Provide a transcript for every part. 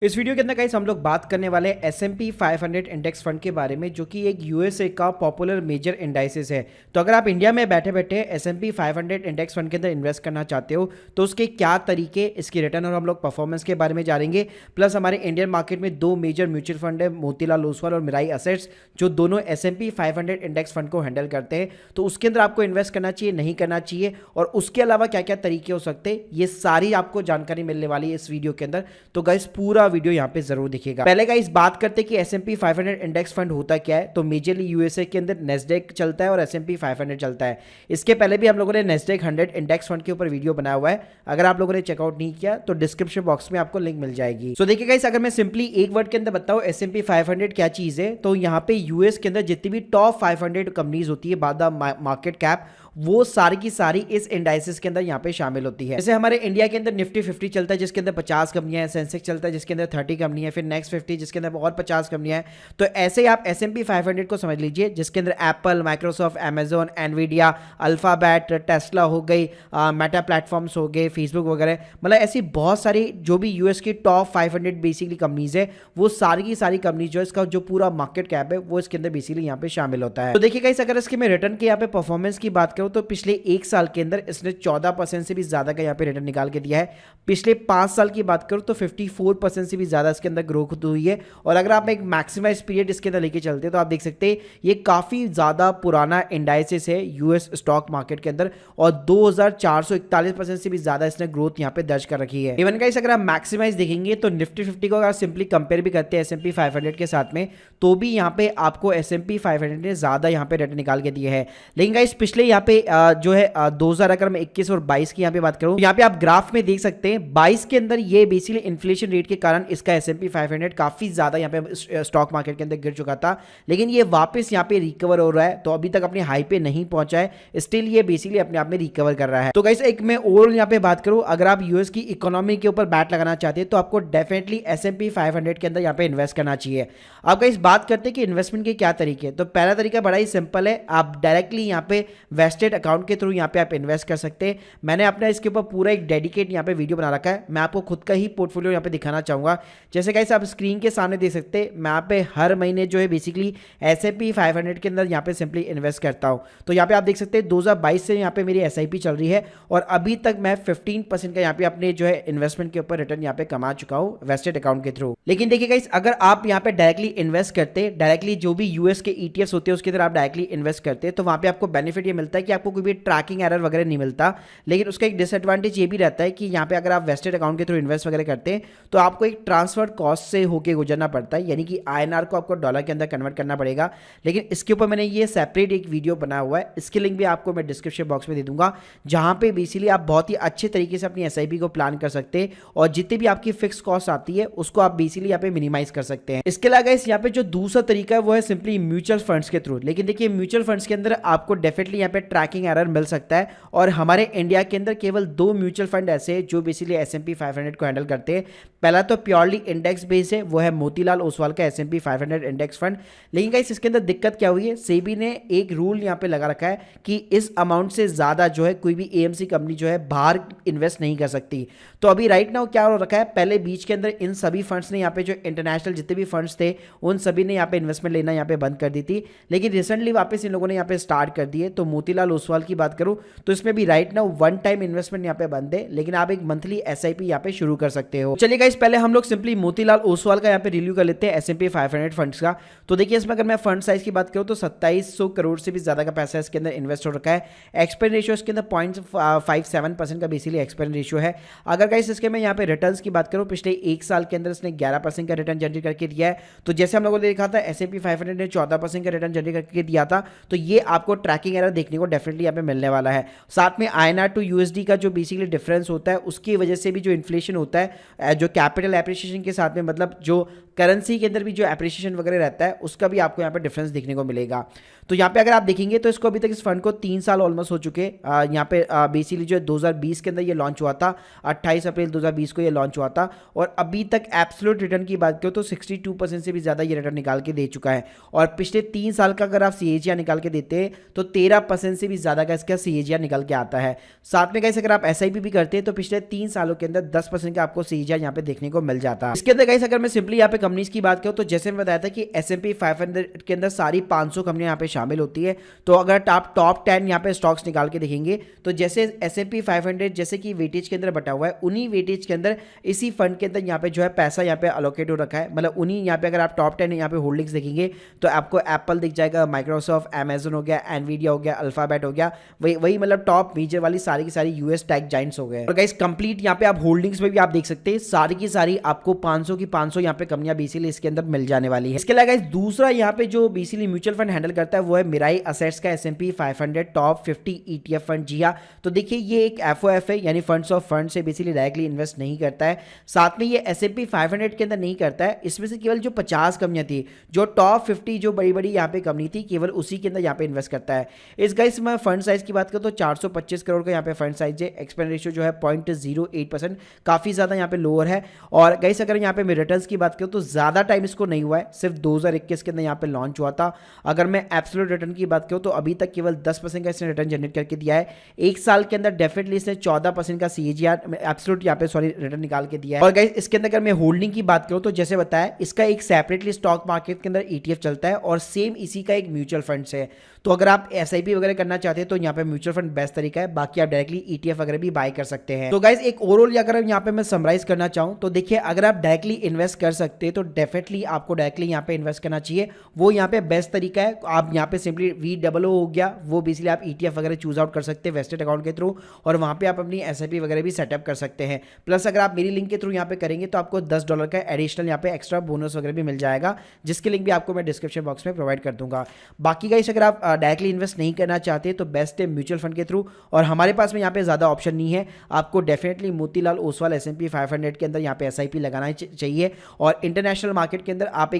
इस वीडियो के अंदर गाइस हम लोग बात करने वाले S&P 500 इंडेक्स फंड के बारे में, जो कि एक यूएसए का पॉपुलर मेजर इंडाइसेस है। तो अगर आप इंडिया में बैठे बैठे S&P 500 इंडेक्स फंड के अंदर इन्वेस्ट करना चाहते हो तो उसके क्या तरीके, इसकी रिटर्न और हम लोग परफॉर्मेंस के बारे में जानेंगे। प्लस हमारे इंडियन मार्केट में दो मेजर म्यूचुअल फंड है, मोतीलाल ओसवाल और मिराई असेट्स, जो दोनों S&P 500 इंडेक्स फंड को हैंडल करते हैं। तो उसके अंदर आपको इन्वेस्ट करना चाहिए, नहीं करना चाहिए, और उसके अलावा क्या क्या तरीके हो सकते हैं, ये सारी आपको जानकारी मिलने वाली है इस वीडियो के अंदर। तो गाइस पूरा वीडियो यहाँ पे जरूर दिखेगा। पहले का इस बात करते कि S&P 500 इंडेक्स फंड होता क्या है। तो मेजरली यूएसए के अंदर नेस्डेक चलता है और S&P 500 चलता है। इसके पहले भी हम लोगों ने नेस्डेक 100 इंडेक्स फंड के ऊपर वीडियो बनाया हुआ है, अगर आप लोगों ने चेकआउट नहीं किया तो डिस्क्रिप्शन बॉक्स में आपको लिंक मिल जाएगी। सो देखिए गाइस, अगर मैं सिंपली एक वर्ड के अंदर बताऊं S&P 500 क्या चीज है, तो यहाँ पे यूएस के अंदर जितनी भी टॉप 500 कंपनीज होती है बाय द मार्केट कैप, वो सारी की सारी इस इंडाइसेस के अंदर यहाँ पे शामिल होती है। जैसे हमारे इंडिया के अंदर निफ्टी 50 चलता है जिसके अंदर 50 कंपनियां हैं, सेंसेक्स चलता है जिसके अंदर 30 कंपनियां हैं, फिर नेक्स्ट 50 जिसके अंदर और 50 कंपनियां हैं। तो ऐसे ही आप S&P 500 को समझ लीजिए, जिसके अंदर Apple, Microsoft, Amazon, Nvidia, alphabet, Tesla हो गई, मेटा प्लेटफॉर्म्स हो गए, फेसबुक वगैरह, मतलब ऐसी बहुत सारी जो भी यूएस की टॉप 500 बेसिकली कंपनीज है, वो सारी की सारी कंपनीज जो इसका जो पूरा मार्केट कैप है वो इसके अंदर बेसिकली यहाँ पे शामिल होता है। तो देखिए गाइस, अगर इसके मैं रिटर्न के यहाँ पे परफॉर्मेंस की बात करूँ तो पिछले एक साल के अंदर इसने 14% से भी ज्यादा का यहाँ पे रिटर्न निकाल के दिया है। पिछले 5 साल की बात करूं तो 54% से भी ज्यादा इसके अंदर ग्रोथ हुई है। और अगर आप एक मैक्सिमाइज पीरियड इसके अंदर लेके चलते हैं तो आप देख सकते हैं ये काफी ज्यादा पुराना इंडाइसेस है यूएस स्टॉक मार्केट के अंदर, और 2441% से भी ज्यादा इसने ग्रोथ यहाँ पे दर्ज कर रखी है। इवन गाइस, अगर आप मैक्सिमाइज देखेंगे तो निफ्टी 50 को अगर सिंपली कंपेयर भी करते हैं S&P 500 के साथ में, तो भी यहाँ पे आपको S&P 500 ने ज्यादा यहाँ पे रिटर्न निकाल के दिए है। लेकिन गाइस पिछले यहाँ पे जो है 2000, अगर मैं 21 और 22 की यहाँ पे बात करूं, यहाँ पे आप ग्राफ में देख सकते हैं 22 के अंदर ये बेसिकली इन्फ्लेशन रेट के कारण इसका S&P 500 काफी ज्यादा यहाँ पे स्टॉक मार्केट के अंदर गिर चुका था, लेकिन ये वापस यहाँ पे रिकवर हो रहा है। तो अभी तक अपनी हाई पे नहीं पहुंचा है, स्टिल ये बेसिकली अपने आप में रिकवर कर रहा है। तो गाइस, एक मैं ओवरऑल यहाँ पे बात करूं, अगर आप यूएस की इकोनॉमी के ऊपर बैट लगाना चाहते हैं तो आपको डेफिनेटली S&P 500 के अंदर यहाँ पे इन्वेस्ट करना चाहिए। अब गाइस बात करते हैं कि इन्वेस्टमेंट के क्या तरीके हैं। तो पहला तरीका बड़ा ही सिंपल है, आप डायरेक्टली यहाँ पे वेस्टेड अकाउंट के थ्रू यहाँ पे आप इन्वेस्ट कर सकते हैं। मैंने अपना इसके ऊपर पूरा एक डेडिकेट यहाँ पे वीडियो बना रखा है, मैं आपको खुद का ही पोर्टफोलियो यहाँ पे दिखाना चाहूंगा। जैसे गाइस आप स्क्रीन के सामने देख सकते हैं, मैं यहाँ पे हर महीने जो है बेसिकली S&P 500 के अंदर यहाँ पे सिंपली इन्वेस्ट करता हूँ। तो यहाँ पे आप देख सकते हैं 2022 से यहाँ पे मेरी SIP चल रही है, और अभी तक मैं 15% का यहाँ पे अपने जो है इन्वेस्टमेंट के ऊपर रिटर्न यहाँ पे कमा चुका हूँ वेस्टेड अकाउंट के थ्रू। लेकिन देखिए गाइस, अगर आप यहाँ पे डायरेक्टली इन्वेस्ट करते, डायरेक्टली जो भी यूएस के ETFs होते हैं उसके अंदर आप डायरेक्टली इन्वेस्ट करते, तो वहां पे आपको बेनिफिट ये मिलता है कि आपको कोई भी ट्रैकिंग एरर वगैरह नहीं मिलता। लेकिन उसका एक डिसएडवांटेज ये भी रहता है कि यहाँ पे अगर आप वेस्टेड अकाउंट के थ्रू इन्वेस्ट वगैरह करते हैं तो आपको एक ट्रांसफर कॉस्ट से होके गुजरना पड़ता है, यानी कि INR को आपको डॉलर के अंदर कन्वर्ट करना पड़ेगा। लेकिन इसके ऊपर मैंने ये सेपरेट एक वीडियो बनाया हुआ है, इसके लिंक भी आपको मैं डिस्क्रिप्शन बॉक्स में दे दूंगा, जहां पे बेसिकली आप बहुत ही अच्छे तरीके से अपनी SIP को प्लान कर सकते हैं, और जितनी भी आपकी फिक्स कॉस्ट आती है उसको आप बेसिकली यहाँ पे मिनिमाइज कर सकते हैं। इसके अलावा इस यहाँ पे जो दूसरा तरीका है वो है सिंपली म्यूचुअल फंड्स के थ्रू। लेकिन देखिए, म्यूचुअल फंड्स के अंदर आपको डेफिनेटली यहाँ पे ट्रैकिंग एरर मिल सकता है, और हमारे इंडिया के अंदर केवल 2 म्यूचुअल फंड ऐसे हैं जो बेसिकली S&P 500 को हैंडल करते हैं। पहला तो प्योरली इंडेक्स बेस है, वो है मोतीलाल ओसवाल का S&P 500 इंडेक्स फंड। लेकिन गाइस इसके अंदर दिक्कत क्या हुई है, सेबी ने एक रूल यहाँ पे लगा रखा है कि इस अमाउंट से ज्यादा जो है कोई भी AMC कंपनी जो है बाहर इन्वेस्ट नहीं कर सकती। तो अभी राइट नाउ क्या हो रखा है, पहले बीच के अंदर इन सभी फंड्स ने यहाँ पे जो इंटरनेशनल जितने भी फंड्स थे उन सभी ने यहाँ पे इन्वेस्टमेंट लेना यहाँ पे बंद कर दी थी, लेकिन रिसेंटली वापस इन लोगों ने यहाँ पे स्टार्ट कर दिए। तो मोतीलाल ओसवाल की बात करूं तो इसमें भी right now one time investment यहाँ पे बंद है, लेकिन आप एक मंथली SIP यहाँ पे शुरू कर सकते हो। चलिए गाइस, पहले हम लोग सिंपली मोतीलाल ओसवाल का यहाँ पे रिव्यू कर लेते हैं S&P 500 फंड्स का। तो देखिए, इसमें अगर मैं फंड साइज की बात करूं तो 2700 करोड़ से भी ज्यादा का पैसा इसके अंदर इन्वेस्ट हो रखा है। एक्सपेंड रेशियो इसके अंदर 0.57% का बेसिकली एक्सपेंड रेशियो है। अगर गाइस इसके मैं यहाँ पे रिटर्न्स की बात करूं, पिछले एक साल के अंदर इसने 11% का रिटर्न जनरेट करके दिया है। तो जैसे हम लोगों ने देखा था S&P 500 ने 14% का रिटर्न जनरेट करके दिया था, तो ये आपको ट्रैकिंग एरर देखने को डेफिनेटली यहाँ पे मिलने वाला है। साथ में INR टू USD का जो बेसिकली डिफरेंस होता है उसकी वजह से भी जो इन्फ्लेशन होता है, जो कैपिटल एप्रिसिएशन के साथ में, मतलब जो करेंसी के अंदर भी जो एप्रिसिएशन वगैरह रहता है उसका भी आपको यहाँ पे डिफरेंस देखने को मिलेगा। तो यहाँ पे अगर आप देखेंगे तो इसको अभी तक इस फंड को 3 साल ऑलमोस्ट हो चुके। यहाँ पे बेसिकली जो है 2020 के अंदर ये लॉन्च हुआ था, 28 अप्रैल 2020 को ये लॉन्च हुआ था, और अभी तक एब्सोल्यूट रिटर्न की बात करो तो 62% से भी ज्यादा ये रिटर्न निकाल के दे चुका है। और पिछले 3 साल का अगर आप CAGR निकाल के देते हैं तो 13% से भी ज़्यादा का इसका CAGR निकल के आता है। साथ में गाइस अगर आप SIP भी करते हैं तो पिछले 3 सालों के अंदर 10% का आपको CAGR यहाँ पे देखने को मिल जाता है। इसके अंदर गाइस अगर मैं सिंपली यहाँ पे कंपनीज की बात करूँ तो जैसे मैं बताया था कि S&P 500 के अंदर सारी 500 कंपनियां यहाँ पे शामिल होती है। तो अगर आप टॉप 10 यहाँ पे स्टॉक्स निकाल के देखेंगे तो जैसे S&P 500 जैसे कि वेटेज के अंदर बटा हुआ है, उन्हीं वेटेज के अंदर इसी फंड के अंदर यहाँ पे जो है पैसा यहाँ पे अलोकेट हो रखा है। मतलब उन्हीं यहाँ पे अगर आप टॉप 10 यहाँ पे होल्डिंग्स देखेंगे तो आपको एप्पल दिख जाएगा, माइक्रोसॉफ्ट, अमेजन हो गया, एनवीडिया हो गया, अल्फाबेट हो गया, वही मतलब टॉप मेजर वाली सारी की सारी यूएस टेक जाइंट्स हो गए। और गाइस कंप्लीट यहाँ पे आप होल्डिंग्स में भी आप देख सकते हैं सारी की सारी आपको 500 की 500 यहाँ पे कंपनियां बेसिकली इसके अंदर मिल जाने वाली है। इसके अलावा गाइस दूसरा यहाँ पे जो बेसिकली म्यूचुअल फंड हैंडल करता है वो है मिराई असेट्स का S&P 500 टॉप 50 ETF फंड। जी हाँ, तो देखिए ये एक FOF है, यानी फंड्स ऑफ फंड से बेसिकली डायरेक्टली इन्वेस्ट नहीं करता है। साथ में ये S&P 500 के अंदर नहीं करता है, इसमें से केवल जो 50 कंपनियां थी, जो टॉप 50 जो बड़ी बड़ी यहाँ पे कंपनी थी, केवल उसी के अंदर यहाँ पे इन्वेस्ट करता है। इस गाइस में फंड साइज की बात करूँ तो 425 करोड़ का यहाँ पे फंड साइज है। एक्सपेंस रेशियो जो है 0.08%, काफी ज्यादा यहाँ पे लोअर है। और गाइस अगर यहाँ पे मैं रिटर्न्स की बात करूँ तो ज्यादा टाइम इसको नहीं हुआ है, सिर्फ 2021 के अंदर यहाँ पे लॉन्च हुआ था। अगर मैं एब्सोल्यूट रिटर्न की बात करूँ तो अभी तक केवल 10% का इसने रिटर्न जनरेट करके दिया है। एक साल के अंदर डेफिनेटली इसने 14% का CAGR एब्सोल्यूट यहाँ पे रिटर्न निकाल के दिया है। और गाइस इसके अंदर अगर मैं होल्डिंग की बात करूँ तो जैसे बताया इसका एक सेपरेटली स्टॉक मार्केट के अंदर ETF चलता है और सेम इसी का एक म्यूचुअल फंड है। तो अगर आप SIP वगैरह करना चाहते हैं तो यहाँ पे म्यूचुअल फंड बेस्ट तरीका है, बाकी आप डायरेक्टली ETF वगैरह भी बाय कर सकते हैं। तो गाइस एक ओवरऑल अगर यहाँ पे मैं समराइज करना चाहूँ तो देखिए अगर आप डायरेक्टली इन्वेस्ट कर सकते हैं तो डेफिनेटली आपको डायरेक्टली यहाँ पे इन्वेस्ट करना चाहिए, वो यहाँ पे बेस्ट तरीका है। आप यहाँ पे सिंपली VOO हो गया, वो बेसिकली आप ETF वगैरह चूज आउट कर सकते हैं वेस्टेड अकाउंट के थ्रू, और वहाँ पे आप अपनी SIP वगैरह भी सेटअप कर सकते हैं। प्लस अगर आप मेरी लिंक के थ्रू यहाँ पे करेंगे तो आपको $10 का एडिशनल यहाँ पे एक्स्ट्रा बोनस वगैरह भी मिल जाएगा, जिसके लिंक भी आपको मैं डिस्क्रिप्शन बॉक्स में प्रोवाइड कर दूंगा। बाकी गाइस अगर आप डायरेक्टली इन्वेस्ट नहीं करना चाहते तो बेस्ट है म्यूचुअल फंड के थ्रू, और हमारे पास में यहाँ पे ज़्यादा ऑप्शन नहीं है। आपको डेफिनेटली मोतीलाल ओसवाल S&P 500 के अंदर यहाँ पे SIP लगाना चाहिए, और इंटरनेशनल मार्केट के अंदर आप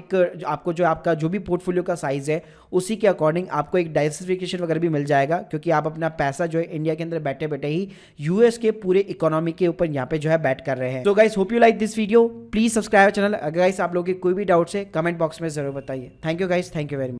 आपको जो आपका जो भी पोर्टफोलियो का साइज है उसी के अकॉर्डिंग आपको एक डाइवर्सिफिकेशन वगैरह भी मिल जाएगा, क्योंकि आप अपना पैसा जो है इंडिया के अंदर बैठे बैठे ही US के पूरे इकोनॉमी के ऊपर यहाँ पे जो है बैट कर रहे हैं। तो guys hope you like this video, please subscribe channel. अगर गाइस आप लोगों के कोई भी डाउट्स है कमेंट बॉक्स में जरूर बताइए। Thank you guys, thank you very much.